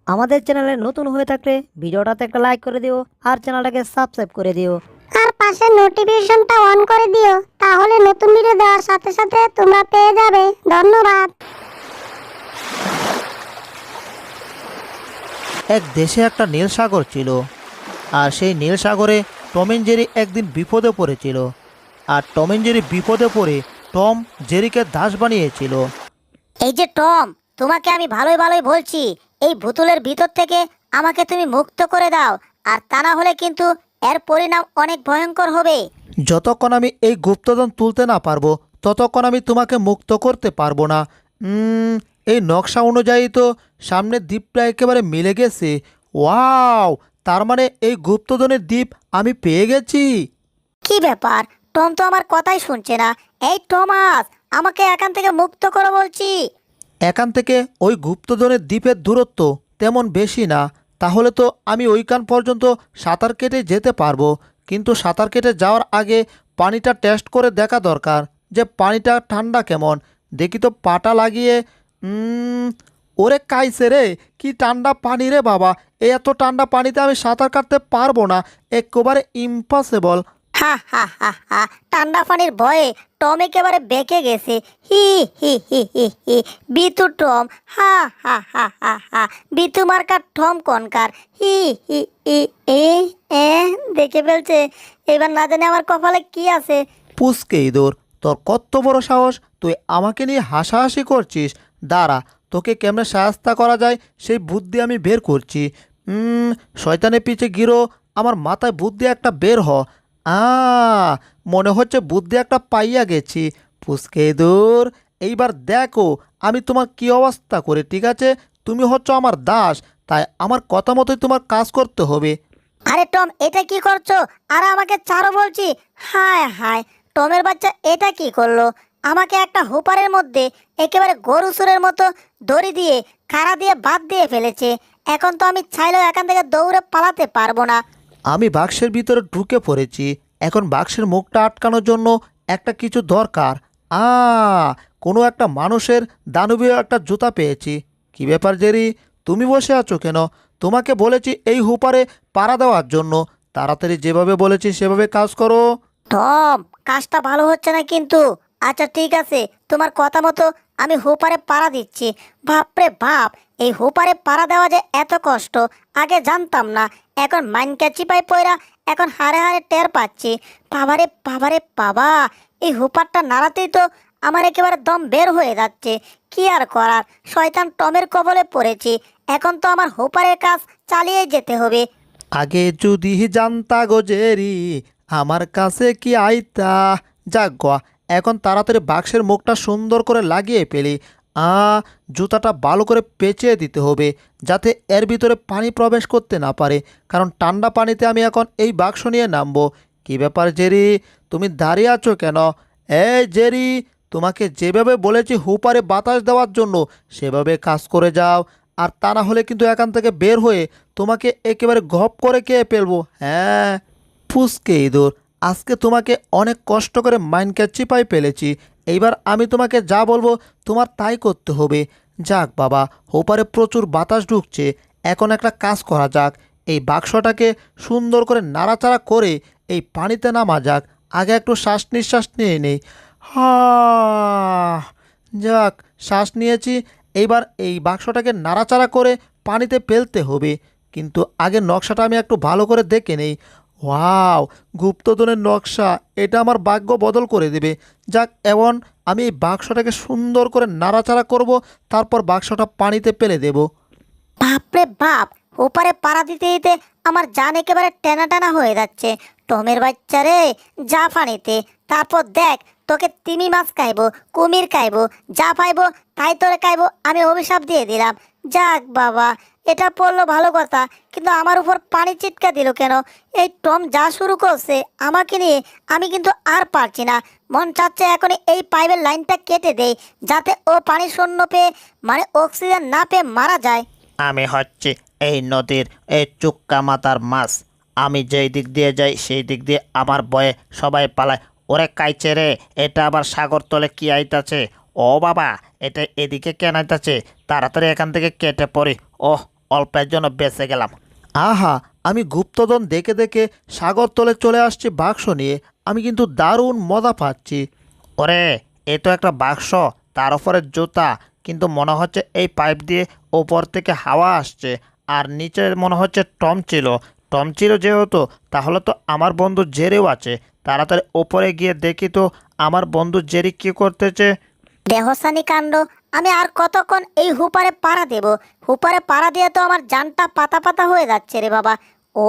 আমাদের চ্যানেলে নতুন হয়ে থাকলে ভিডিওটাতে একটা লাইক করে দিও আর চ্যানেলটাকে সাবস্ক্রাইব করে দিও। আর পাশে নোটিফিকেশনটা অন করে দিও, তাহলে নতুন ভিডিও দেওয়ার সাথে সাথে তোমরা পেয়ে যাবে। ধন্যবাদ। এক দেশে একটা নীল সাগর ছিল, আর সেই নীল সাগরে টম এন্ড জেরি একদিন বিপদে পড়েছিল। আর টম এন্ড জেরি বিপদে পড়ে টম জেরিকে দাস বানিয়েছিল। এই যে টম, তোমাকে আমি ভালোই ভালোই বলছি, এই ভুতুলের ভিতর থেকে আমাকে তুমি মুক্ত করে দাও, আর তা না হলে কিন্তু এর পরিণাম অনেক ভয়ঙ্কর হবে। যতক্ষণ আমি এই গুপ্তধন তুলতে না পারবো ততক্ষণ আমি তোমাকে মুক্ত করতে পারবো না। এই নকশা অনুযায়ী তো সামনের দ্বীপটা একেবারে মিলে গেছে। ওয়াও, তার মানে এই গুপ্তধনের দ্বীপ আমি পেয়ে গেছি। কি ব্যাপার, টম তো আমার কথাই শুনছে না। এই টমাস, আমাকে এখান থেকে মুক্ত করো বলছি। এখান থেকে ওই গুপ্তধনের দ্বীপের দূরত্ব তেমন বেশি না, তাহলে তো আমি ওইখান পর্যন্ত সাঁতার কেটে যেতে পারবো। কিন্তু সাঁতার কেটে যাওয়ার আগে পানিটা টেস্ট করে দেখা দরকার যে পানিটা ঠান্ডা কেমন। দেখি তো পাটা লাগিয়ে। ওরে কাইছে রে, কি ঠান্ডা পানি রে বাবা! এত ঠান্ডা পানিতে আমি সাঁতার কাটতে পারবো না, একেবারে ইম্পসিবল। হা হা হা হা, ঠান্ডা পানির ভয়ে টম একেবারে বেঁকে গেছে। হি হি হি হি হি, বিতু টম। হা হা হা হা হা, বিতু মার্কার টম কনকার। হি হি হি এ এ, দেখে ফেলছে। এবার না জানি আমার কপালে কি আছে। পুচকে ইঁদুর, তোর কত বড় সাহস! তুই আমাকে নিয়ে হাসাহাসি করছিস। দাঁড়া, তোকে কেমনে সাহায্য করা যায় সেই বুদ্ধি আমি বের করছি। শয়তানের পিছে গিরো, আমার মাথায় বুদ্ধি একটা বের হ। আ মনে হচ্ছে বুদ্ধি একটা পাইয়া গেছি। পুচকে ইঁদুর, এইবার দেখো আমি তোমার কি অবস্থা করে। ঠিক আছে, তুমি হচ্ছ আমার দাস, তাই আমার কথা মতোই তোমার কাজ করতে হবে। আরে টম, এটা কি করছো? আর আমাকে ছাড়ো বলছি। হায় হায়, টমের বাচ্চা এটা কি করলো? আমাকে একটা হুপারের মধ্যে একেবারে গরু সুরের মতো দড়ি দিয়ে খাড়া দিয়ে বাদ দিয়ে ফেলেছে। এখন তো আমি চাইলেও এখান থেকে দৌড়ে পালাতে পারবো না। আমি বাক্সের ভিতরে ঢুকে পড়েছি। এখন বাক্সের মুখটা আটকানোর জন্য একটা কিছু দরকার। আ কোনো একটা মানুষের দানবীয় একটা জুতা পেয়েছি। কি ব্যাপার জেরি, তুমি বসে আছো কেন? তোমাকে বলেছি এই হুপারে পাড়া দেওয়ার জন্য। তাড়াতাড়ি যেভাবে বলেছি সেভাবে কাজ করো। টম, কাজটা ভালো হচ্ছে না কিন্তু। আচ্ছা ঠিক আছে, তোমার কথা মতো আমি হুপারে পাড়া দিচ্ছি। বাপরে বাপ, এই হুপারে পাড়া দেওয়া যে এত কষ্ট আগে জানতাম না। এখন মাইনকা চিপাই পয়রা এখন হারে হারে টের পাচ্ছি। বাবারে বাবারে বাবা, এই হুপারটা নাড়াতেই তো আমার একেবারে দম বের হয়ে যাচ্ছে। কি আর করার, শয়তান টমের কবলে পড়েছি। এখন তো আমার হুপারের কাজ চালিয়ে যেতে হবে। আগে যদি জানতা গো জেরি, আমার কাছে কি আইতা। যাক গো, এখন তাড়াতাড়ি বাক্সের মুখটা সুন্দর করে লাগিয়ে ফেলি। জুতাটা ভালো করে পেঁচিয়ে দিতে হবে যাতে এর ভিতরে পানি প্রবেশ করতে না পারে, কারণ ঠান্ডা পানিতে আমি এখন এই বাক্স নিয়ে নামবো। কি ব্যাপার জেরি, তুমি দাঁড়িয়ে আছো কেন? এই জেরি, তোমাকে যেভাবে বলেছি হুপারে বাতাস দেওয়ার জন্য সেভাবে কাজ করে যাও, আর তা না হলে কিন্তু এখান থেকে বের হয়ে তোমাকে একেবারে ঘপ করে খেয়ে ফেলবো। হ্যাঁ, ফুসকে ইঁদুর, আজকে তোমাকে অনেক কষ্ট করে মাইনকে চিপাই ফেলেছি। এইবার আমি তোমাকে যা বলবো তোমার তাই করতে হবে। যাক বাবা, ওপারে প্রচুর বাতাস ঢুকছে। এখন একটা কাজ করা যাক, এই বাক্সটাকে সুন্দর করে নাড়াচাড়া করে এই পানিতে নামা যাক। আগে একটু শ্বাস নিঃশ্বাস নিয়ে নেই। হা, যাক, শ্বাস নিয়েছি। এইবার এই বাক্সটাকে নাড়াচাড়া করে পানিতে ফেলতে হবে, কিন্তু আগে নকশাটা আমি একটু ভালো করে দেখে নেই। ওয়াও, গুপ্তধনের নকশা, এটা আমার ভাগ্য বদল করে দেবে। যাক, এখন আমি এই বাক্সটাকে সুন্দর করে নাড়াচাড়া করব, তারপর বাক্সটা পানিতে ফেলে দেব। বাপরে বাপ, ওপারে পাড়া দিতে দিতে আমার জান একেবারে টেনা টানা হয়ে যাচ্ছে। টমের বাচ্চা রে, যা পানিতে, তারপর দেখ তোকে তিমি মাছ খাইবো, কুমির খাইবো, যা পাইবো তাই তোরে খাইবো। আমি অভিশাপ দিয়ে দিলাম। যাক বাবা, এটা পড়লো ভালো কথা, কিন্তু আমার উপর পানি চিটকা দিল কেন? এই টম যা শুরু করছে আমাকে নিয়ে, আমি কিন্তু আর পারছি না। মন চাচ্ছে এখনই এই পাইপের লাইনটা কেটে দেই, যাতে ও পানি শূন্য পেয়ে, মানে অক্সিজেন না পেয়ে মারা যায়। আমি হচ্ছে এই নদীর এই চুক্কা মাথার মাছ। আমি যেই দিক দিয়ে যাই সেই দিক দিয়ে আমার ভয়ে সবাই পালায়। ওরে কাইছে রে, এটা আবার সাগর তলে কি আইতাছে? ও বাবা, এটা এদিকে কেন আইতাছে? তাড়াতাড়ি এখান থেকে কেটে পড়ি। ওহ, অল্পের জন্য বেঁচে গেলাম। আহা, আমি গুপ্তধন দেখে দেখে সাগরতলে চলে আসছি বাক্স নিয়ে। আমি কিন্তু দারুণ মজা পাচ্ছি। ওরে, এ তো একটা বাক্স, তার উপরে জুতা, কিন্তু মনে হচ্ছে এই পাইপ দিয়ে ওপর থেকে হাওয়া আসছে। আর নিচে মনে হচ্ছে টম ছিল যেহেতু, তাহলে তো আমার বন্ধু জেরেও আছে। তাড়াতাড়ি ওপরে গিয়ে দেখি তো আমার বন্ধু জেরি কি করতেছে। দেহসানি কাণ্ড, আমি আর কতক্ষণ এই হুপারে পাড়া দেব? হুপারে পাড়া দিয়ে তো আমার জানটা পাতা পাতা হয়ে যাচ্ছে রে বাবা। ও,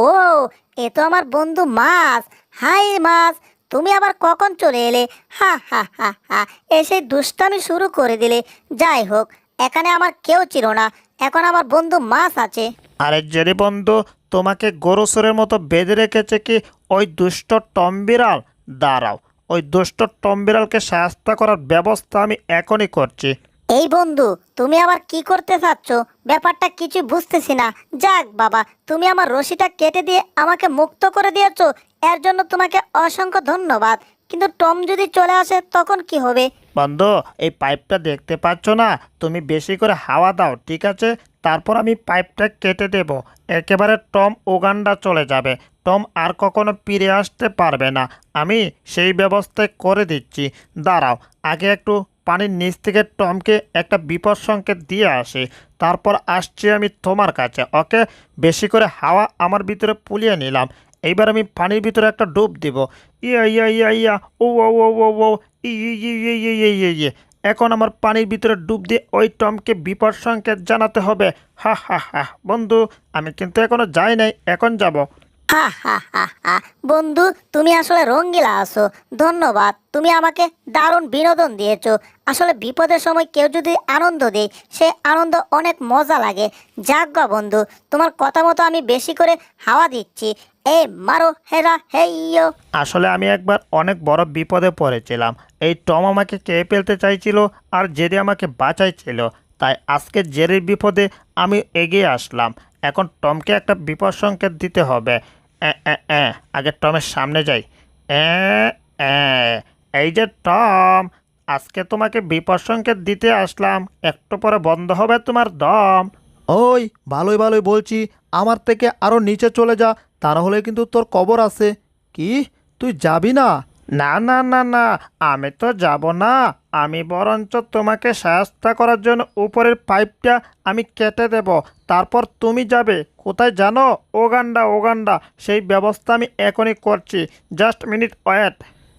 এ তো আমার বন্ধু মাছ। হাই মাছ, তুমি আবার কখন চলে এলে? হা হা হা হা, এসে দুষ্টামি শুরু করে দিলে। যাই হোক, এখানে আমার কেউ ছিল না, এখন আমার বন্ধু মাছ আছে। আরে জেরি বন্ধু, তোমাকে গরুসরের মতো বেঁধে রেখেছে কি ওই দুষ্ট টম বিড়াল? দাঁড়াও, ওই দুষ্ট টম বিড়ালকে শায়েস্তা করার ব্যবস্থা আমি এখনই করছি। এই বন্ধু, তুমি আবার কি করতে চাচ্ছ? ব্যাপারটা কিছু বুঝতেছি না। যাক বাবা, তুমি আমার রশিটা কেটে দিয়ে আমাকে মুক্ত করে দিয়েছো, এর জন্য তোমাকে অসংখ্য ধন্যবাদ। কিন্তু টম যদি চলে আসে তখন কি হবে? বন্ধু, এই পাইপটা দেখতে পাচ্ছ না? তুমি বেশি করে হাওয়া দাও, ঠিক আছে? তারপর আমি পাইপটা কেটে দেব। একেবারে টম উগান্ডা চলে যাবে। টম আর কখনো ফিরে আসতে পারবে না। আমি সেই ব্যবস্থা করে দিচ্ছি। দাঁড়াও, আগে একটু পানির নিচ থেকে টমকে একটা বিপদ সংকেত দিয়ে আসি, তারপর আসছি আমি তোমার কাছে। ওকে, বেশি করে হাওয়া আমার ভিতরে পুলিয়ে নিলাম। এইবার আমি পানির ভিতরে একটা ডুব দিব। ইয়া ইয়া ইয়া ইয়া, ও ও ও ও ও, ইয়ে। এখন আমার পানির ভিতরে ডুব দিয়ে ওই টমকে বিপদ সংকেত জানাতে হবে। হা হা হা, বন্ধু, আমি কিন্তু এখনো যাই নাই, এখন যাব। হা হা হা হা, বন্ধু তুমি আসলে রঙ্গিলা আছো। ধন্যবাদ, তুমি আমাকে দারুণ বিনোদন দিয়েছো। আসলে বিপদের সময় কেউ যদি আনন্দ দেয়, সে আনন্দ অনেক মজা লাগে। যাক গা বন্ধু, তোমার কথা মতো আমি বেশি করে হাওয়া দিচ্ছি। এই মারো হেরা হেইয়ো। আসলে আমি একবার অনেক বড় বিপদে পড়েছিলাম। এই টম আমাকে খেয়ে ফেলতে চাইছিল, আর জেরি আমাকে বাঁচাইছিল। তাই আজকে জেরির বিপদে আমি এগিয়ে আসলাম। এখন টমকে একটা বিপদ সংকেত দিতে হবে। আগে টমের সামনে যাই। এ, এ, এই যে টম, আজকে তোমাকে বিপদ সংকেত দিতে আসলাম। একটু পরে বন্ধ হবে তোমার দম। ওই, ভালোই বলছি, আমার থেকে আরো নিচে চলে যা, তা না হলে কিন্তু তোর কবর আছে। কি, তুই যাবি না? না না না না, আমি তো যাব না। আমি বরঞ্চ তোমাকে সাহায্য করার জন্য উপরের পাইপটা আমি কেটে দেব, তারপর তুমি যাবে কোথায় জানো? ওগান্ডা। সেই ব্যবস্থা আমি এখনই করছি। Just minute wait.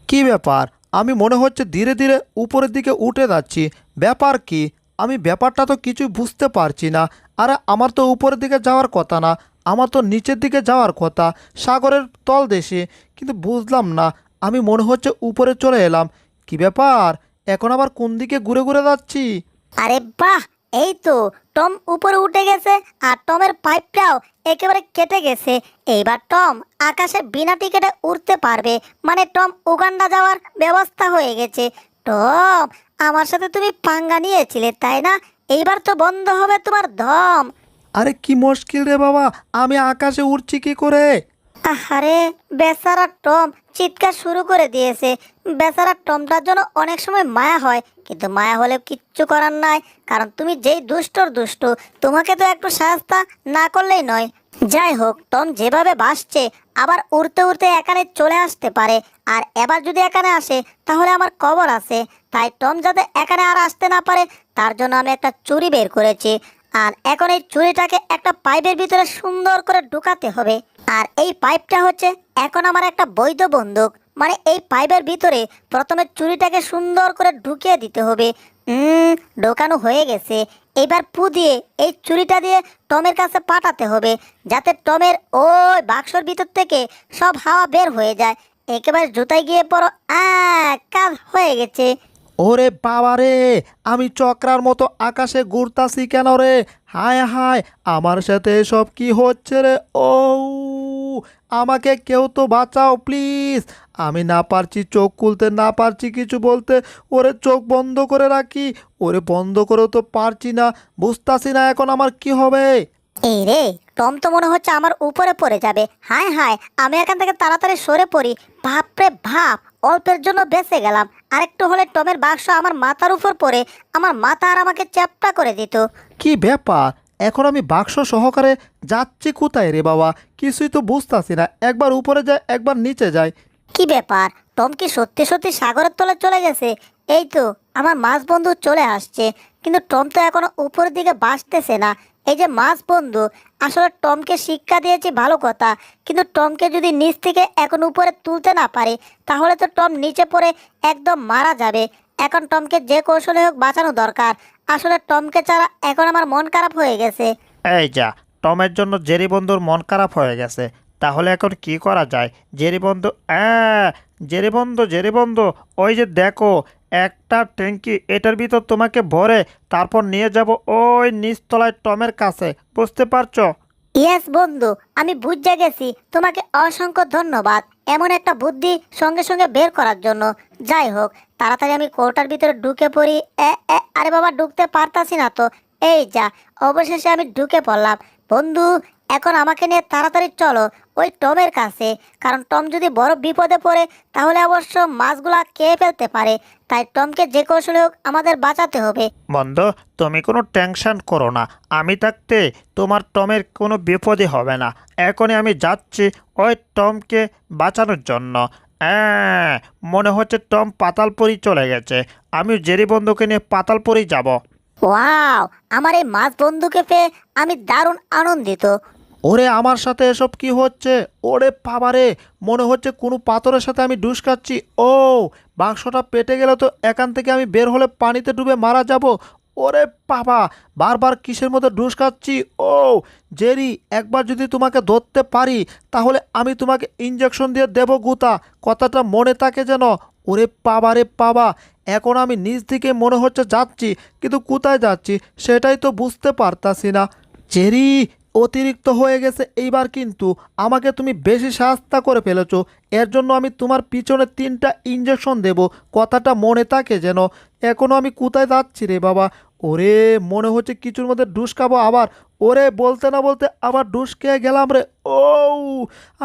কি ব্যাপার? আমি মনে হচ্ছে ধীরে ধীরে উপরের দিকে উঠে যাচ্ছি। ব্যাপার কি? আমি ব্যাপারটা তো কিছুই বুঝতে পারছি না। আরে আমার তো উপরের দিকে যাওয়ার কথা না, আমার তো নিচের দিকে যাওয়ার কথা, সাগরের তলদেশে। কিন্তু বুঝলাম না, আমি মনে হচ্ছে উপরে চলে এলাম। কি ব্যাপার? এখন আবার কোন দিকে ঘুরে ঘুরে যাচ্ছি? আরে বাহ, এই তো টম উপরে উঠে গেছে, আর টমের পাইপটাও একেবারে কেটে গেছে। এইবার টম আকাশে বিনা টিকেটে উড়তে পারবে। মানে টম উগান্ডা যাওয়ার ব্যবস্থা হয়ে গেছে। টম, আমার সাথে তুমি পাঙ্গা নিয়েছিলে, তাই না? এইবার তো বন্ধ হবে তোমার দম। আরে কি মুশকিল রে বাবা, আমি আকাশে উড়ছি কি করে? আরে বেচারা টম চিৎকার শুরু করে দিয়েছে। বেচারা টমটার জন্য অনেক সময় মায়া হয়, কিন্তু মায়া হলে কিচ্ছু করার নাই, কারণ তুমি যেই দুষ্টর দুষ্ট, তোমাকে তো একটু সাহায্য না করলেই নয়। যাই হোক, টম যেভাবে ভাসছে, আবার উড়তে উড়তে এখানে চলে আসতে পারে। আর এবার যদি এখানে আসে তাহলে আমার কবর আছে। তাই টম যাতে এখানে আর আসতে না পারে, তার জন্য আমি একটা চুরি বের করেছি। আর এখন এই চুরিটাকে একটা পাইপের ভিতরে সুন্দর করে ঢুকাতে হবে। আর এই পাইপটা হচ্ছে এখন আমার একটা বৈধ বন্দুক। মানে এই পাইপের ভিতরে প্রথমে চুরিটাকে সুন্দর করে ঢুকিয়ে দিতে হবে। ঢোকানো হয়ে গেছে। এবার পু দিয়ে এই চুরিটা দিয়ে টমের কাছে পাঠাতে হবে, যাতে টমের ওই বাক্সর ভিতর থেকে সব হাওয়া বের হয়ে যায়। একেবারে জুতায় গিয়ে পড়ো। কাজ হয়ে গেছে। ওরে বাবা রে, আমি চক্রার মতো আকাশে ঘুরতাছি কেন রে? হায় হায়, আমার সাথে এসব কি হচ্ছে রে? ও, আমাকে কেউ তো বাঁচাও প্লিজ। আমি না পারছি চোখ খুলতে, না পারছি কিছু বলতে। ওরে চোখ বন্ধ করে রাখি, ওরে বন্ধ করেও তো পারছি না। বুঝতাছি না এখন আমার কি হবে। এই রে, টম তো মনে হচ্ছে আমার উপরে পড়ে যাবে। হায় হায়, আমি এখান থেকে তাড়াতাড়ি সরে পড়ি। বাপরে বাপ, অল্পের জন্য বেঁচে গেলাম। আরেকটু হলে টমের বাক্স আমার মাথার উপর পড়ে আমার মাথা আর আমাকে চ্যাপ্টা করে দিত। কি ব্যাপার, এখন আমি বাক্স সহকারে যাচ্ছি কোথায় রে বাবা? কিছুই তো বুঝতাছি না, একবার উপরে যায় একবার নিচে যায়। কি ব্যাপার, টম কি সত্যি সত্যি সাগরের তলে চলে গেছে? এই তো আমার মাছ বন্ধু চলে আসছে, কিন্তু টম তো এখনো উপরের দিকে বাসতেছে না। এই যে মাছ বন্ধু, আসলে টমকে শিক্ষা দিয়েছি ভালো কথা, কিন্তু টমকে যদি নিচ থেকে এখন উপরে তুলতে না পারে, তাহলে তো টম নিচে পড়ে একদম মারা যাবে। এখন টমকে যে কৌশলে হোক বাঁচানো দরকার। আসলে টমকে ছাড়া এখন আমার মন খারাপ হয়ে গেছে। এই যা, টমের জন্য জেরি বন্ধুর মন খারাপ হয়ে গেছে। তাহলে এখন কি করা যায়? জেরি বন্ধু, জেরি বন্ধু, ওই যে দেখো একটা ট্যাঙ্কি, এটার ভিতর তোমাকে ভরে তারপর নিয়ে যাব ওই নিচতলায় টমের কাছে, বুঝতে পারছো? ইয়েস বন্ধু, আমি বুঝে গেছি। তোমাকে অসংখ্য ধন্যবাদ এমন একটা বুদ্ধি সঙ্গে সঙ্গে বের করার জন্য। যাই হোক, তাড়াতাড়ি আমি কোটার ভিতরে ঢুকে পড়ি। আরে বাবা, ঢুকতে পারতাছি না তো। এই যা, অবশেষে আমি ঢুকে পড়লাম। বন্ধু, এখন আমাকে নিয়ে তাড়াতাড়ি চলো ওই টমের কাছে, কারণ টম যদি বড় বিপদে পড়ে তাহলে অবশ্য মাছগুলা খেয়ে ফেলতে পারে। তাই টমকে যে কৌশলে হোক আমাদের বাঁচাতে হবে। বন্ধু, তুমি কোনো টেনশন করো না, আমি থাকতে তোমার টমের কোনো বিপদই হবে না। এখনই আমি যাচ্ছি ওই টমকে বাঁচানোর জন্য। মনে হচ্ছে টম পাতালপুরি চলে গেছে। আমি জেরি বন্ধুকে নিয়ে পাতালপুরি যাব। ওয়াও, আমার এই মাছ বন্ধুকে পেয়ে আমি দারুণ আনন্দিত। ওরে, আমার সাথে এসব কি হচ্ছে? ওরে বাবারে, মনে হচ্ছে কোনো পাথরের সাথে আমি ডুস খাচ্ছি। ও, বাক্সটা পেটে গেলে তো এখান থেকে আমি বের হলে পানিতে ডুবে মারা যাব। ওরে বাবা, বারবার কিসের মধ্যে ডুস খাচ্ছি। ও জেরি, একবার যদি তোমাকে ধরতে পারি তাহলে আমি তোমাকে ইঞ্জেকশন দিয়ে দেবো গুতা, কথাটা মনে থাকে যেন। ওরে বাবা রে বাবা, এখন আমি নিজ দিকে মনে হচ্ছে যাচ্ছি, কিন্তু কোথায় যাচ্ছি সেটাই তো বুঝতে পারতাছি না। জেরি, অতিরিক্ত হয়ে গেছে এইবার, কিন্তু আমাকে তুমি বেশি শাস্তা করে ফেলেছো। এর জন্য আমি তোমার পিছনে 3টা ইঞ্জেকশন দেব, কথাটা মনে থাকে যেন। এখনও আমি কোথায় যাচ্ছি রে বাবা? ওরে, মনে হচ্ছে কিছুর মধ্যে ডুস খাবো আবার। ওরে, বলতে না বলতে আবার ডুস খেয়ে গেলাম রে। ও,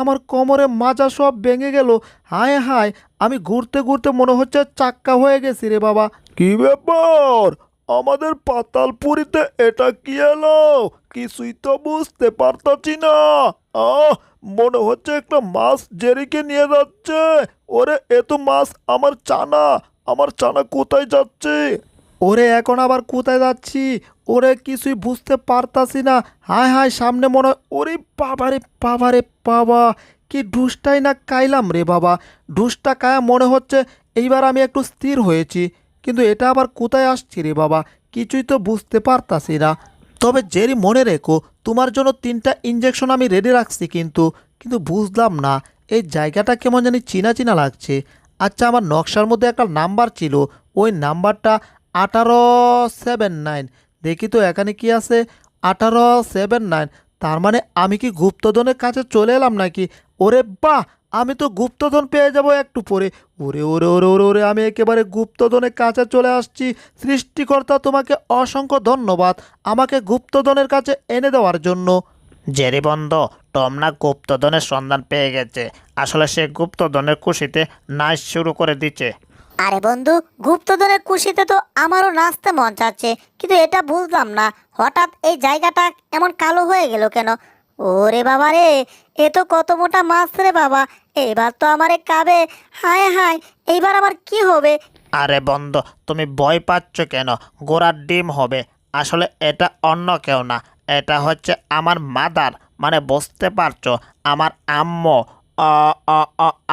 আমার কোমরে মাজা সব ভেঙে গেল। হায় হায়, আমি ঘুরতে ঘুরতে মনে হচ্ছে চাক্কা হয়ে গেছি রে বাবা। কি ব্যাপার, আমাদের পাতালপুরিতে এটা কি এলো? কিছুই তো বুঝতে পারতাছি না। মনে হচ্ছে একটা মাছ জেরিকে নিয়ে যাচ্ছে। ওরে, এ তো মাছ আমার চানা। আমার চানা কোথায় যাচ্ছে? ওরে, এখন আবার কোথায় যাচ্ছি? ওরে, কিছুই বুঝতে পারতাছি না। হায় হায়, সামনে মনে হয়, ওরে বাবারে বাবারে বাবা, কি ডুসটাই না কাইলাম রে বাবা। ডুসটা কায়া মনে হচ্ছে এইবার আমি একটু স্থির হয়েছি, কিন্তু এটা আবার কোথায় আসছি রে বাবা? কিছুই তো বুঝতে পারতাছি না। তবে জেরি, মনে রেখো, তোমার জন্য 3টা ইঞ্জেকশন আমি রেডি রাখছি, কিন্তু কিন্তু বুঝলাম না, এই জায়গাটা কেমন জানি চিনা চিনা লাগছে। আচ্ছা, আমার নকশার মধ্যে একটা নাম্বার ছিল, ওই নাম্বারটা 1879। দেখি তো এখানে কি আছে, 1879। তার মানে আমি কি গুপ্তধনের কাছে চলে এলাম নাকি? ওরে বাহ, আমি তো গুপ্তধন পেয়ে যাব একটু পরে। ওরে ওরে ওরে ওরে ওরে, আমি একেবারে গুপ্তধনের কাছে চলে আসছি। সৃষ্টিকর্তা, তোমাকে অসংখ্য ধন্যবাদ আমাকে গুপ্তধনের কাছে এনে দেওয়ার জন্য। জেরি বন্ধু, টম না গুপ্তধনের সন্ধান পেয়ে গেছে। আসলে সে গুপ্তধনের খুশিতে নাচ শুরু করে দিচ্ছে। আরে বন্ধু, গুপ্তধনের খুশিতে তো আমারও নাচতে মন চাচ্ছে, কিন্তু এটা বুঝলাম না হঠাৎ এই জায়গাটা এমন কালো হয়ে গেল কেন। ওরে বাবা রে, এ তো কত মোটা মাছ রে বাবা, এবার তো আমারে কাবে। হায় হায়, এইবার আমার কি হবে? আরে বন্ধু, তুমি ভয় পাচ্ছ কেন? গোড়ার ডিম হবে। আসলে এটা অন্য কেউ না, এটা হচ্ছে আমার মাদার, মানে বুঝতে পারছো, আমার আম্মু।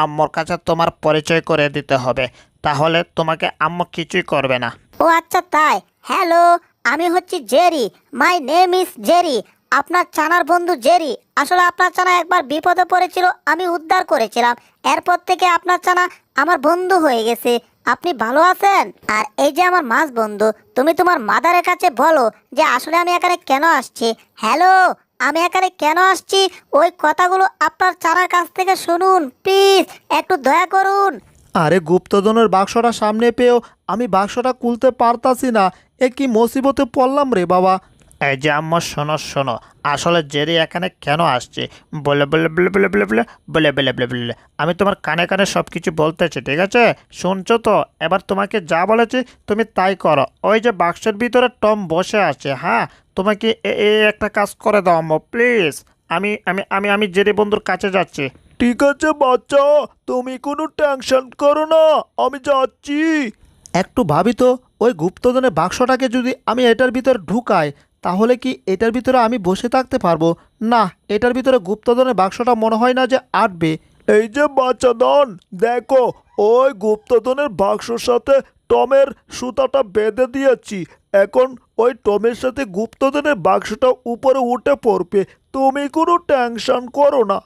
আম্মুর কাছে তোমার পরিচয় করে দিতে হবে, তাহলে তোমাকে আম্মু কিছুই করবে না। ও আচ্ছা তাই। হ্যালো, আমি হচ্ছি Jerry. My name is Jerry, আপনার চানার বন্ধু জেরি। আসলে আপনার চানা একবার বিপদে পড়েছিল, আমি উদ্ধার করেছিলাম। এরপর থেকে আপনার চানা আমার বন্ধু হয়ে গেছে। আপনি ভালো আছেন? আর এই যে আমার মাছ বন্ধু, তুমি তোমার মাদারের কাছে বলো যে আসলে আমি এখানে কেন আসছি। হ্যালো, আমি এখানে কেন আসছি ওই কথাগুলো আপনার চানার কাছ থেকে শুনুন প্লিজ, একটু দয়া করুন। আরে, গুপ্তধনের বাক্সটা সামনে পেয়েও আমি বাক্সটা খুলতে পারতাছি না। এ কি মুসিবতে পড়লাম রে বাবা। এই যে আম্মু, শোনো শোনো, আসলে জেরি এখানে কেন আসছে বলে বলে বলে বলে বলে বলে বলে বলে বলে বলে আমি তোমার কানে কানে সব কিছু বলতেছি, ঠিক আছে? শুনছো তো? এবার তোমাকে যা বলেছি তুমি তাই করো। ওই যে বাক্সের ভিতরে টম বসে আছে, হ্যাঁ, তোমাকে এই একটা কাজ করে দাও আম্মু প্লিজ। আমি আমি আমি আমি জেরি বন্ধুর কাছে যাচ্ছি। ঠিক আছে বাচ্চা, তুমি কোনো টেনশন করো না, আমি যাচ্ছি। একটু ভাবি তো, ওই গুপ্তধনের বাক্সটাকে যদি আমি এটার ভিতরে ঢুকাই, তাহলে কি এটার ভিতরে আমি বসে থাকতে পারবো? না, এটার ভিতরে গুপ্তধনের বাক্সটা মনে হয় না যে আটবে। এই যে বাচ্চাদন, দেখো, ওই গুপ্তধনের বাক্সর সাথে টমের সুতাটা বেঁধে দিয়েছি। এখন ওই টমের সাথে গুপ্তধনের বাক্সটা উপরে উঠে পড়বে। তুমি কোনো টেনশন করো না।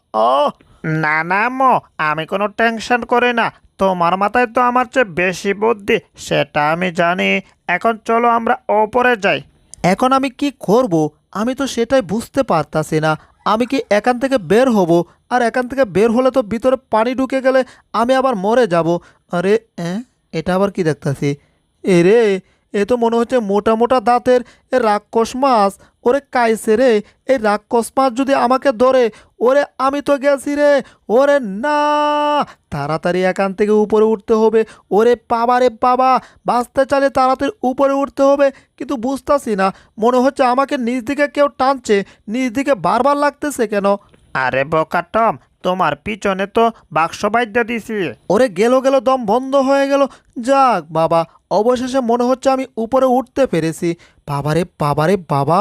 না না মো, আমি কোনো টেনশন করি না। তোমার মাথায় তো আমার চেয়ে বেশি বুদ্ধি, সেটা আমি জানি। এখন চলো আমরা ওপরে যাই। এখন আমি কি করব? আমি তো সেটাই বুঝতে পারতাছি না। আমি কি এখান থেকে বের হব? আর এখান থেকে বের হলে তো ভিতরে পানি ঢুকে গেলে আমি আবার মরে যাব। আরে এটা আবার কি দেখতাছি? রে, এ তো মনে হচ্ছে মোটা মোটা দাঁতের রাক্ষস মাছ। ওরে কাইছে রে, এই রাক্ষস মাছ যদি আমাকে ধরে, ওরে আমি তো গেছি রে। ওরে না, তাড়াতাড়ি এখান থেকে উপরে উঠতে হবে। ওরে বাবা রে বাবা, বাঁচতে চাইলে তাড়াতাড়ি উপরে উঠতে হবে। কিন্তু বুঝতাছি না, মনে হচ্ছে আমাকে নিচ দিকে কেউ টানছে। নিচ দিকে বারবার লাগতেছে কেন? আরে বোকা টম, তোমার পিছনে তো বাক্স বাইদ্যা দিছি। ওরে গেল গেল, দম বন্ধ হয়ে গেল। যাক বাবা, অবশেষে মনে হচ্ছে আমি উপরে উঠতে পেরেছি। বাবারে বাবারে বাবা,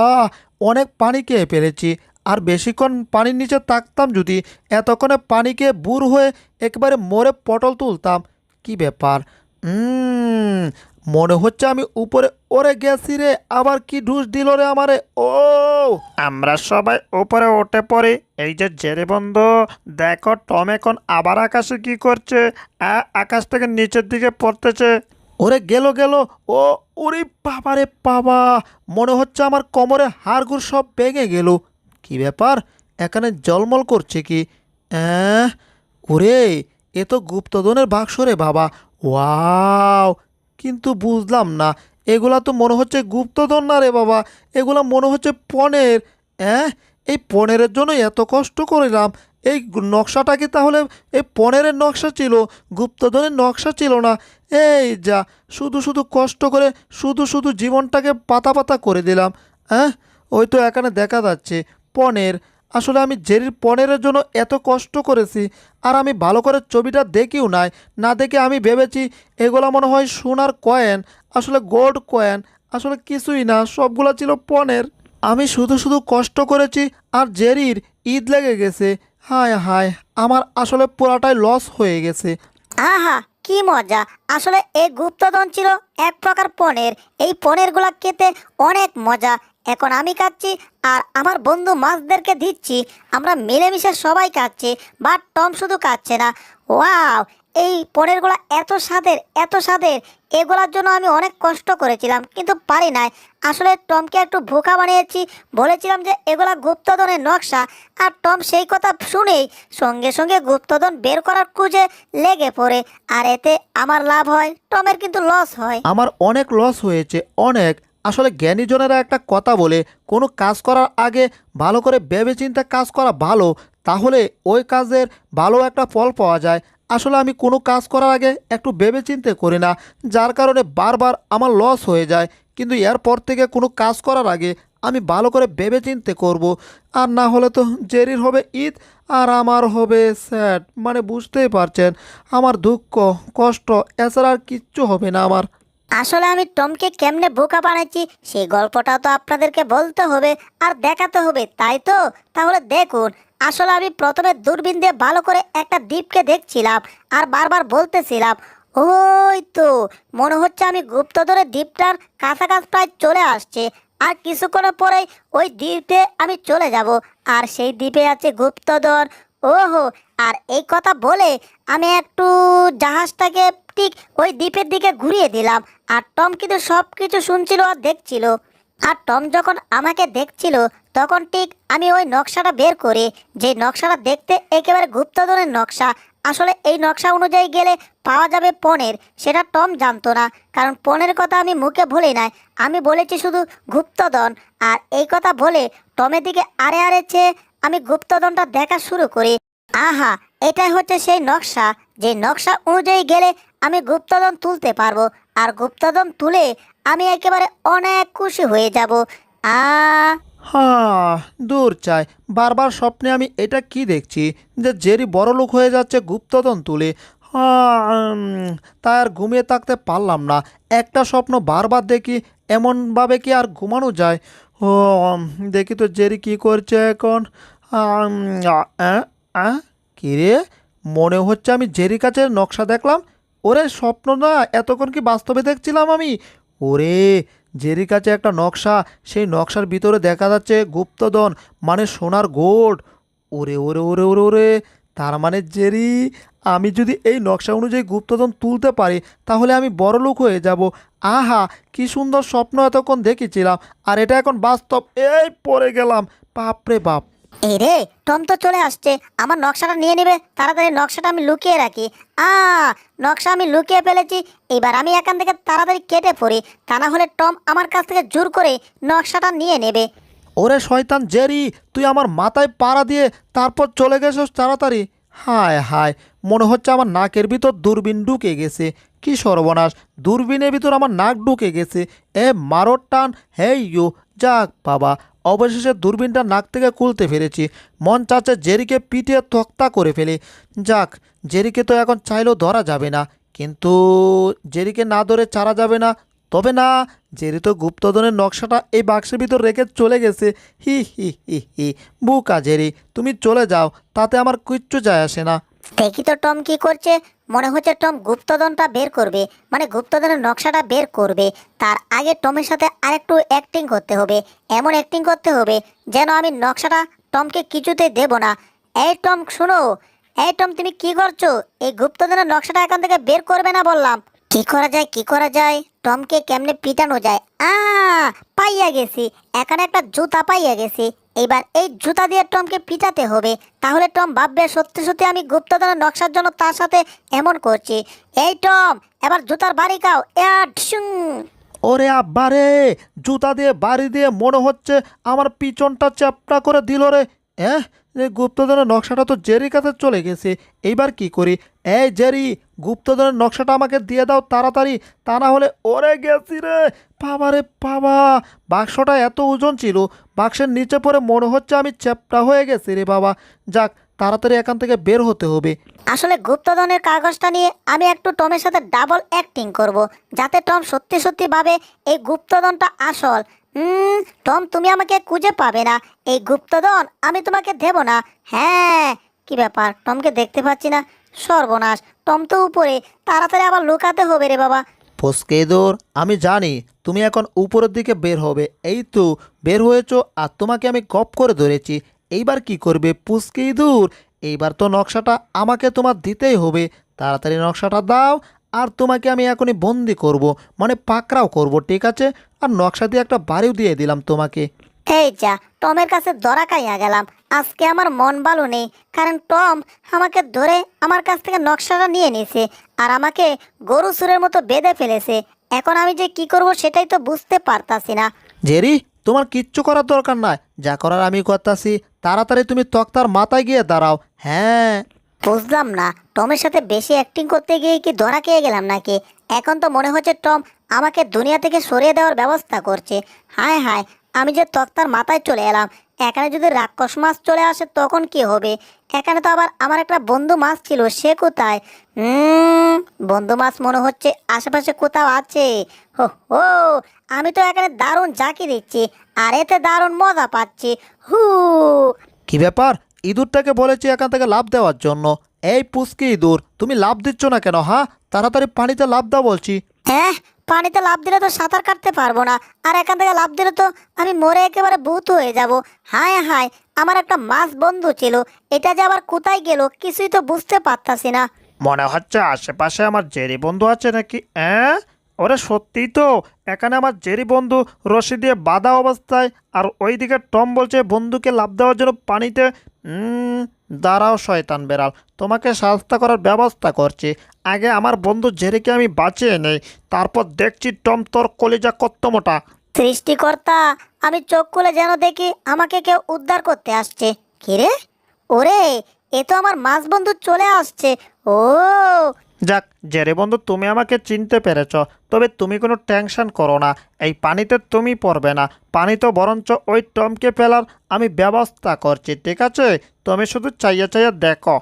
অনেক পানি খেয়ে ফেলেছি। আর বেশিক্ষণ পানির নিচে থাকতাম যদি, এতক্ষণে পানি খেয়ে বুর হয়ে একেবারে মরে পটল তুলতাম। কি ব্যাপার? মনে হচ্ছে আমি উপরে ওরে গেছি রে। আবার কি ঢুস দিল রে আমারে। ও, আমরা সবাই উপরে উঠে পড়ি। এই যে জেরে বন্ধু, দেখো টম এখন আবার আকাশে কি করছে। আকাশ থেকে নিচের দিকে পড়তেছে। ওরে গেল গেল। ও, ওরে বাবা রে বাবা, মনে হচ্ছে আমার কোমরে হাড়গুড় সব ভেঙে গেল। কি ব্যাপার? এখানে জলমল করছে কি? ওরে, এ তো গুপ্তধনের বাক্স রে বাবা। ওয়াও, কিন্তু বুঝলাম না, এগুলা তো মনে হচ্ছে গুপ্তধন না রে বাবা, এগুলা মনে হচ্ছে পনের। এই পনেরের জন্য এত কষ্ট করলাম। এই নকশাটা কি তাহলে এই পনেরের নকশা ছিল, গুপ্তধনের নকশা ছিল না? এই যা, শুধু শুধু কষ্ট করে শুধু শুধু জীবনটাকে পাতা পাতা করে দিলাম। ওই তো এখানে দেখা যাচ্ছে পনের। আসলে আমি জেরির পনেরের জন্য এত কষ্ট করেছি, আর আমি ভালো করে ছবিটা দেখিও নাই। না দেখে আমি ভেবেছি এগুলো মনে হয় সোনার কয়েন, আসলে গোল্ড কয়েন। আসলে কিছুই না, সবগুলো ছিল পনের। আমি শুধু শুধু কষ্ট করেছি আর জেরির ঈদ লেগে গেছে। হায় হায়, আমার আসলে পুরাটাই লস হয়ে গেছে। আহা, কি মজা! আসলে এই গুপ্তধন ছিল এক প্রকার পনের। এই পনেরগুলা খেতে অনেক মজা। এখন আমি খাচ্ছি আর আমার বন্ধু মাছদেরকে দিচ্ছি। আমরা মিলেমিশে সবাই খাচ্ছি, বাট টম শুধু খাচ্ছে না। ওয়াও, এই পনেরগুলা এত স্বাদের, এত স্বাদের! এগুলার জন্য আমি অনেক কষ্ট করেছিলাম, কিন্তু পারি নাই। আসলে টমকে একটু বোকা বানিয়েছি। বলেছিলাম যে এগুলা গুপ্তধনের নকশা, আর টম সেই কথা শুনেই সঙ্গে সঙ্গে গুপ্তধন বের করার খুঁজে লেগে পড়ে। আর এতে আমার লাভ হয়, টমের কিন্তু লস হয়। আমার অনেক লস হয়েছে, অনেক। আসলে জ্ঞানীজনেরা একটা কথা বলে, কোনো কাজ করার আগে ভালো করে ভেবেচিন্তে কাজ করা ভালো, তাহলে ওই কাজের ভালো একটা ফল পাওয়া যায়। আসলে আমি কোনো কাজ করার আগে একটু ভেবেচিন্তে করি না, যার কারণে বারবার আমার লস হয়ে যায়। কিন্তু এরপর থেকে কোনো কাজ করার আগে আমি ভালো করে ভেবেচিন্তে করব। আর না হলে তো জেরির হবে ঈদ আর আমার হবে স্যাড। মানে বুঝতেই পারছেন, আমার দুঃখ কষ্ট এছাড়া আর কিচ্ছু হবে না আমার। আসলে আমি টমকে কেমনে বোকা বানাচ্ছি সেই গল্পটাও তো আপনাদেরকে বলতে হবে আর দেখাতে হবে, তাই তো? তাহলে দেখুন, আসলে আমি প্রথমে দূরবীন দিয়ে ভালো করে একটা দ্বীপকে দেখছিলাম আর বারবার বলতেছিলাম, ওই তো মনে হচ্ছে আমি গুপ্তধনের দ্বীপটার কাছাকাছি প্রায় চলে আসছে। আর কিছুক্ষণের পরেই ওই দ্বীপে আমি চলে যাব, আর সেই দ্বীপে আছে গুপ্তধন। ওহো, আর এই কথা বলে আমি একটু জাহাজটাকে ঠিক ওই দ্বীপের দিকে ঘুরিয়ে দিলাম। আর টম কিন্তু সব কিছু শুনছিল আর দেখছিল। আর টম যখন আমাকে দেখছিল, তখন ঠিক আমি ওই নকশাটা বের করি, যে নকশাটা দেখতে একেবারে গুপ্তধনের নকশা। আসলে এই নকশা অনুযায়ী গেলে পাওয়া যাবে পনের, সেটা টম জানতো না। কারণ পনের কথা আমি মুখে ভুলি নাই, আমি বলেছি শুধু গুপ্তধন। আর এই কথা বলে টমের দিকে আরে আরে চেয়ে আমি গুপ্তধনটা দেখা শুরু করি। আহা, এটাই হচ্ছে সেই নকশা, যে নকশা অনুযায়ী গেলে আমি গুপ্তধন তুলতে পারবো। আর গুপ্তধন তুলে আমি একেবারে অনেক খুশি হয়ে যাব। হ্যাঁ, দূর চাই, বারবার স্বপ্নে আমি এটা কি দেখছি যে জেরি বড়লোক হয়ে যাচ্ছে গুপ্তধন তুলে। হ্যাঁ, তাই আর ঘুমিয়ে থাকতে পারলাম না। একটা স্বপ্ন বারবার দেখি, এমনভাবে কি আর ঘুমানো যায়? ও, দেখি তো জেরি কি করছে এখন। কি রে, মনে হচ্ছে আমি জেরির কাছে নকশা দেখলাম। ওরে স্বপ্ন না, এতক্ষণ কি বাস্তবে দেখছিলাম আমি? ওরে, জেরির কাছে একটা নকশা, সেই নকশার ভিতরে দেখা যাচ্ছে গুপ্তধন, মানে সোনার গোল্ড। ওরে ওরে ওরে ওরে ওরে, তার মানে জেরি, আমি যদি এই নকশা অনুযায়ী গুপ্তধন তুলতে পারি তাহলে আমি বড়লোক হয়ে যাব। আহা, কি সুন্দর স্বপ্ন এতক্ষণ দেখেছিলাম, আর এটা এখন বাস্তব। এই পড়ে গেলাম, বাপরে বাপ। এই রে, টম তো চলে আসছে, আমার নকশাটা নিয়ে নেবে। তাড়াতাড়ি নকশাটা আমি লুকিয়ে রাখি। নকশা আমি লুকিয়ে ফেলেছি। এবার আমি এখান থেকে তাড়াতাড়ি কেটে পড়ি, তা না হলে টম আমার কাছ থেকে জোর করে নকশাটা নিয়ে নেবে। ওরে শয়তান জেরি, তুই আমার মাথায় পাড়া দিয়ে তারপর চলে গেছিস তাড়াতাড়ি। হায় হায়, মনে হচ্ছে আমার নাকের ভিতর দূরবীন ঢুকে গেছে। কি সর্বনাশ, দূরবীনের ভিতর আমার নাক ঢুকে গেছে। মারোর টান, হেই ইউ, যাক বাবা, অবশেষে দূরবীনটা নাক থেকে খুলতে পেরেছি। মন চাচ্ছে জেরিকে পিটিয়ে তক্তা করে ফেলে। যাক, জেরিকে তো এখন চাইলেও ধরা যাবে না, কিন্তু জেরিকে না ধরে ছাড়া যাবে না। তবে না, জেরি তো গুপ্তধনের নকশাটা এই বাক্সের ভিতর রেখে চলে গেছে। হি হি হি হি, বুকা জেরি, তুমি চলে যাও, তাতে আমার কিচ্ছু যায় আসে না। দেখি তো টম কি করছে। মনে হচ্ছে টম গুপ্তধনটা বের করবে, মানে গুপ্তধনের নকশাটা বের করবে। তার আগে টমের সাথে আরেকটু অ্যাক্টিং করতে হবে, এমন অ্যাক্টিং করতে হবে যেন আমি নকশাটা টমকে কিছুতেই দেব না। এই টম শুনো, এই টম তুমি কি করছো? এই গুপ্তধনের নকশাটা এখান থেকে বের করবে না বললাম। কি করা যায়, কি করা যায়, টমকে কেমনে পিটানো যায়? পাইয়া গেছি, এখানে একটা জুতা পাইয়া গেছি। এবার এই জুতা দিয়ে টমকে পিটাতে হবে, তাহলে টম ভাববে সত্যি সত্যি আমি গুপ্তধনের নকশার জন্য তার সাথে এমন করছি। এই টম, এবার জুতার বাড়ি খাও। ওরে আব্বারে, জুতা দিয়ে বাড়ি দিয়ে মনে হচ্ছে আমার পিছনটা চ্যাপটা করে দিল রে। এই গুপ্তধনের নকশাটা তো জেরির কাছে চলে গেছে, এইবার কি করি? এই জেরি, গুপ্তধনের নকশাটা আমাকে দিয়ে দাও তাড়াতাড়ি, তা না হলে ওরে গেছি রে। বাবারে বাবা, বাক্সটা এত ওজন ছিল, বাক্সের নিচে পড়ে মনে হচ্ছে আমি চ্যাপটা হয়ে গেছি রে বাবা। যাক, তাড়াতাড়ি এখান থেকে বের হতে হবে। আসলে গুপ্তধনের কাগজটা নিয়ে আমি একটু টমের সাথে ডাবল অ্যাক্টিং করব, যাতে টম সত্যি সত্যি ভাবে এই গুপ্তধনটা আসল। টম, তুমি আমাকে খুঁজে পাবে না, এই গুপ্তধন আমি তোমাকে দেব না। হ্যাঁ, কি ব্যাপার, টমকে দেখতে পাচ্ছি না। সর্বনাশ, টম তো উপরে, তাড়াতাড়ি আবার লুকাতে হবে রে বাবা। ফসকেদর, আমি জানি তুমি এখন উপরের দিকে বের হবে। এই তো বের হয়েছো, আর তোমাকে আমি গপ করে ধরেছি। এইবার কি করবে পুস্কি ইঁদুর? এইবার তো নকশাটা আমাকে তোমার দিতেই হবে। তাড়াতাড়ি নকশাটা দাও, আর তোমাকে আমি এখনই বন্দি করব, মানে পাকড়াও করব, ঠিক আছে? আর নকশা দিয়ে একটা বাড়িও দিয়ে দিলাম তোমাকে। এই যা, টমের কাছে ধরা খাইয়া গেলাম। আজকে আমার মন ভালো নেই, কারণ টম আমাকে ধরে আমার কাছ থেকে নকশাটা নিয়ে নিয়েছে, আর আমাকে গরু সুরের মতো বেঁধে ফেলেছে। এখন আমি যে কি করব সেটাই তো বুঝতে পারতাছি না। জেরি, তোমার কিচ্ছু করার দরকার নাই, যা করার আমি করতাছি। তাড়াতাড়ি তুমি তক্তার মাথায় গিয়ে দাঁড়াও। হ্যাঁ, বুঝলাম না, টমের সাথে বেশি অ্যাক্টিং করতে গিয়ে কি ধরা খেয়ে গেলাম নাকি? এখন তো মনে হচ্ছে টম আমাকে দুনিয়া থেকে সরিয়ে দেওয়ার ব্যবস্থা করছে। হায় হায়, আমি যে তক্তার মাথায় চলে এলাম, এখানে যদি রাক্ষস মাছ চলে আসে তখন কি হবে? এখানে তো আবার আমার একটা বন্ধু মাছ ছিল, সে কোথায়? বন্ধু মাছ মনে হচ্ছে আশেপাশে কোথাও আছে। হো হো, আমি তো এখানে দারুণ ঝাঁকি দিচ্ছি, আর এতে দারুণ মজা পাচ্ছি। হু, কি ব্যাপার? ইঁদুরটাকে বলেছি এখান থেকে লাফ দেওয়ার জন্য। এই পুস্কি ইঁদুর, তুমি লাফ দিচ্ছ না কেন? হ্যাঁ, তাড়াতাড়ি পানিতে লাফ দাও বলছি। হ্যাঁ, পানিতে লাফ দিলে তো সাঁতার কাটতে পারবো না, আর এখান থেকে লাফ দিলে তো আমি মরে একেবারে ভূত হয়ে যাব। হায় হায়, আমার একটা মাছ বন্ধু ছিল, এটা যে আবার কোথায় গেল কিছুই তো বুঝতে পারতাছি না। মনে হচ্ছে আশেপাশে আমার জেরি বন্ধু আছে নাকি? ওরে সত্যিই তো, এখানে আমার জেরি বন্ধু রশি দিয়ে বাঁধা অবস্থায়, আর ওইদিকে টম বলছে বন্ধুকে লাফ দেওয়ার জন্য পানিতে। দাঁড়াও শয়তান বেড়াল, তোমাকে শাস্তি করার ব্যবস্থা করছি। আগে আমার বন্ধু জেরিকে আমি বাঁচিয়ে নেই, তারপর দেখছি টম তোর কলিজা কত মোটা। সৃষ্টিকর্তা, আমি চোখ খুলে যেন দেখি আমাকে কেউ উদ্ধার করতে আসছে। কিরে, ওরে, এ তো আমার মাছ বন্ধু চলে আসছে। ও যাক জেরে বন্ধু, তুমি আমাকে চিনতে পেরেছ, তবে তুমি কোনো টেনশন করো না, এই পানিতে তুমি পড়বে না। পানি তো বরঞ্চ ওই টমকে ফেলার আমি ব্যবস্থা করছি, ঠিক আছে? তুমি শুধু চাইয়া চাইয়া দেখো।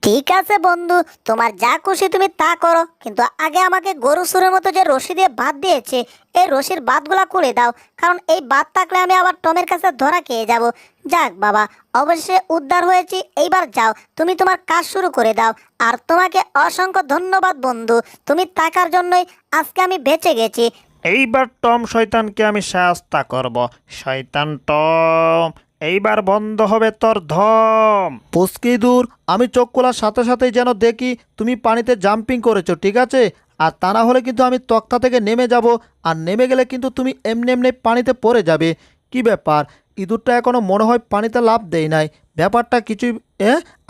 ঠিক আছে বন্ধু, তোমার যা খুশি তুমি তা করো, কিন্তু আগে আমাকে গরু সুরের মতো যে রশি দিয়ে বাঁধ দিয়েছে, এই রশির বাঁধগুলা খুলে দাও, কারণ এই বাঁধ থাকলে আমি আবার টমের কাছে ধরা খেয়ে যাব। যাক বাবা, অবশ্যই উদ্ধার হয়েছি। এইবার যাও, তুমি তোমার কাজ শুরু করে দাও। আর তোমাকে অসংখ্য ধন্যবাদ বন্ধু, তুমি থাকার জন্যই আজকে আমি বেঁচে গেছি। এইবার টম শয়তানকে আমি শাস্তা করব। শয়তান টম, এইবার বন্ধ হবে তোর ধম। পুস্কি দূর, আমি চোখ খোলার সাথে সাথেই যেন দেখি তুমি পানিতে জাম্পিং করেছো, ঠিক আছে? আর তা না হলে কিন্তু আমি তক্তা থেকে নেমে যাব, আর নেমে গেলে কিন্তু তুমি এমনি এমনি পানিতে পড়ে যাবে। কি ব্যাপার, ইঁদুরটা এখনো মনে হয় পানিতে লাফ দেয় নাই। ব্যাপারটা কিছুই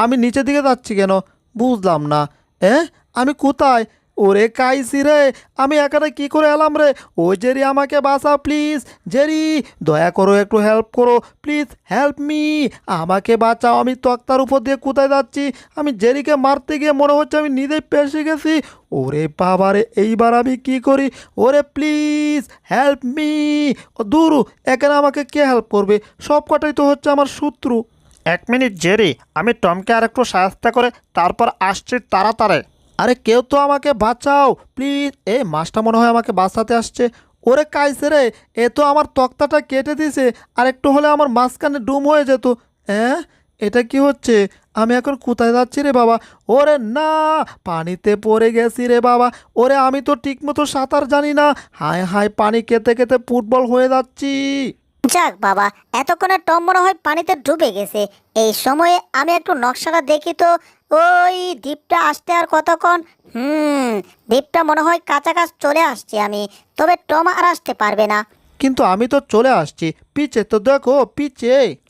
আমি নিচের দিকে যাচ্ছি কেন বুঝলাম না। আমি কোথায়? ওরে কাইছি রে, আমি একাটা কি করে এলাম রে? ও জেরি, আমাকে বাঁচা প্লিজ। জেরি, দয়া করো, একটু হেল্প করো প্লিজ, হেল্প মি। আমাকে বাঁচাও, আমি তক্তার উপর দিয়ে কোথায় যাচ্ছি? আমি জেরিকে মারতে গিয়ে মনে হচ্ছে আমি নিজেই পেশে গেছি। ওরে বাবারে, এইবার আমি কি করি? ওরে প্লিজ হেল্প মি। ও দূর, এখানে আমাকে কে হেল্প করবে? সব কটাই তো হচ্ছে আমার শত্রু। 1 মিনিট জেরি, আমি টমকে আর একটু সাহায্য করে তারপর আসছি তাড়াতাড়ি। আরে কেউ তো আমাকে বাঁচাও প্লিজ। মাছটা মনে হয় আমাকে বাঁচাতে আসছে। ওরে কাইছে রে, এ তো আমার তক্তাটা কেটে দিছে, আর একটু হলে আমার মাঝখানে ডুম হয়ে যেত। এটা কি হচ্ছে? আমি এখন কোথায় যাচ্ছি রে বাবা? ওরে না, পানিতে পড়ে গেছি রে বাবা। ওরে আমি তো ঠিকমতো সাঁতার জানি না। হায় হায়, পানি কেটে কেটে ফুটবল হয়ে যাচ্ছি। যাক বাবা, এতক্ষণে টম মনে হয় পানিতে ডুবে গেছে। এই সময়ে আমি একটু নকশাটা দেখি তো। ওই দ্বীপটা আসতে আর কতক্ষণ? দ্বীপটা মনে হয় কাছাকাছি চলে আসছে আমি, তবে টম আর আসতে পারবে না। কিন্তু আমি তো চলে আসছি, পিছে তো দেখো, পিছে।